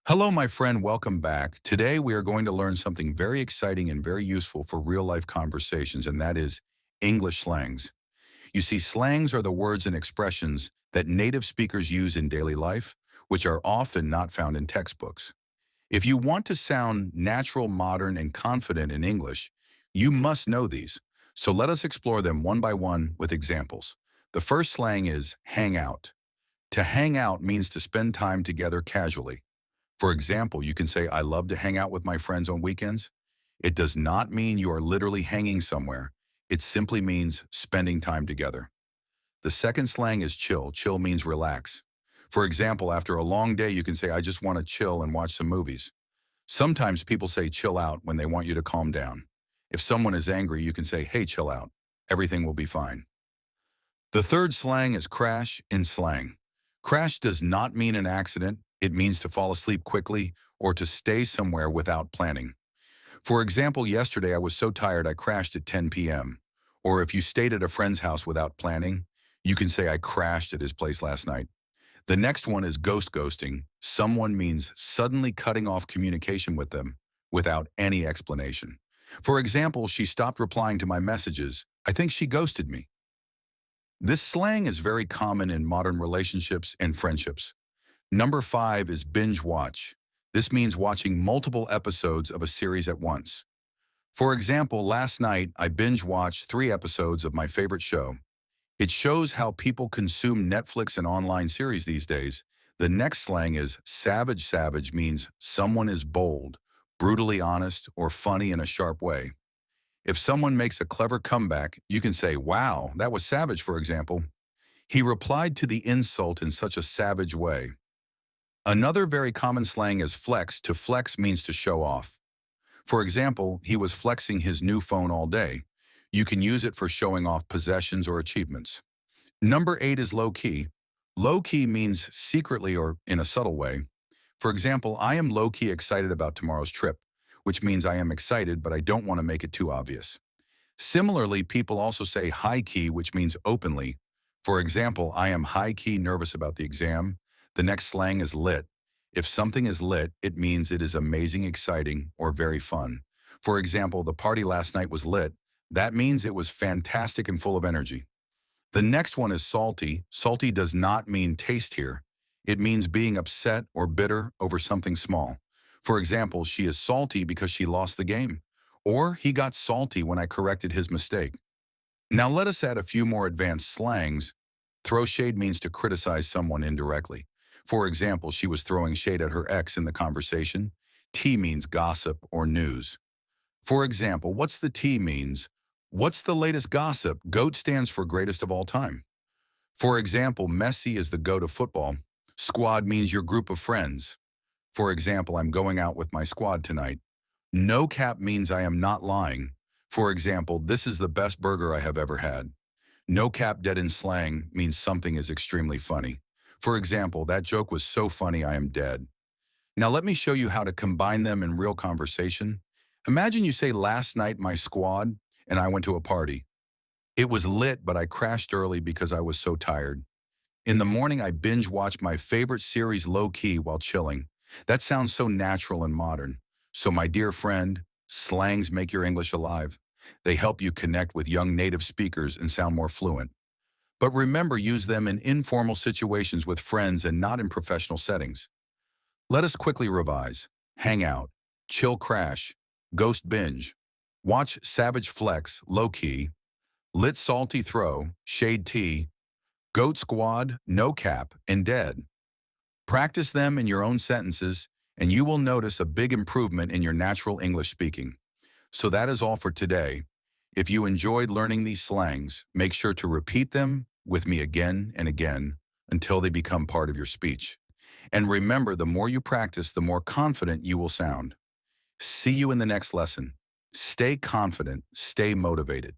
Hello, my friend. Welcome back. Today, we are going to learn something very exciting and very useful for real-life conversations, and that is English slangs. You see, slangs are the words and expressions that native speakers use in daily life, which are often not found in textbooks. If you want to sound natural, modern, and confident in English, you must know these. So let us explore them one by one with examples. The first slang is hang out. To hang out means to spend time together casually. For example, you can say, I love to hang out with my friends on weekends. It does not mean you are literally hanging somewhere. It simply means spending time together. The second slang is chill. Chill means relax. For example, after a long day, you can say, I just want to chill and watch some movies. Sometimes people say chill out when they want you to calm down. If someone is angry, you can say, hey, chill out. Everything will be fine. The third slang is crash in slang. Crash does not mean an accident. It means to fall asleep quickly or to stay somewhere without planning. For example, yesterday I was so tired I crashed at 10 p.m. Or if you stayed at a friend's house without planning, you can say I crashed at his place last night. The next one is ghosting. Someone means suddenly cutting off communication with them without any explanation. For example, she stopped replying to my messages. I think she ghosted me. This slang is very common in modern relationships and friendships. Number 5 is binge watch. This means watching multiple episodes of a series at once. For example, last night I binge watched 3 episodes of my favorite show. It shows how people consume Netflix and online series these days. The next slang is savage. Savage means someone is bold, brutally honest, or funny in a sharp way. If someone makes a clever comeback, you can say, wow, that was savage, for example. He replied to the insult in such a savage way. Another very common slang is flex. To flex means to show off. For example, he was flexing his new phone all day. You can use it for showing off possessions or achievements. Number 8 is low-key. Low-key means secretly or in a subtle way. For example, I am low-key excited about tomorrow's trip, which means I am excited, but I don't want to make it too obvious. Similarly, people also say high-key, which means openly. For example, I am high-key nervous about the exam. The next slang is lit. If something is lit, it means it is amazing, exciting, or very fun. For example, the party last night was lit. That means it was fantastic and full of energy. The next one is salty. Salty does not mean taste here. It means being upset or bitter over something small. For example, she is salty because she lost the game. Or he got salty when I corrected his mistake. Now let us add a few more advanced slangs. Throw shade means to criticize someone indirectly. For example, she was throwing shade at her ex in the conversation. Tea means gossip or news. For example, what's the tea means? What's the latest gossip? GOAT stands for greatest of all time. For example, Messi is the GOAT of football. Squad means your group of friends. For example, I'm going out with my squad tonight. No cap means I am not lying. For example, this is the best burger I have ever had. No cap dead in slang means something is extremely funny. For example, that joke was so funny I am dead. Now let me show you how to combine them in real conversation. Imagine you say last night my squad and I went to a party. It was lit, but I crashed early because I was so tired. In the morning, I binge watched my favorite series low-key while chilling. That sounds so natural and modern. So my dear friend, slangs make your English alive. They help you connect with young native speakers and sound more fluent. But remember, use them in informal situations with friends and not in professional settings. Let us quickly revise. Hang out, chill crash, ghost binge, watch savage flex, low-key, lit salty throw, shade tea, goat squad, no cap, and dead. Practice them in your own sentences, and you will notice a big improvement in your natural English speaking. So that is all for today. If you enjoyed learning these slangs, make sure to repeat them with me again and again until they become part of your speech. And remember, the more you practice, the more confident you will sound. See you in the next lesson. Stay confident, stay motivated.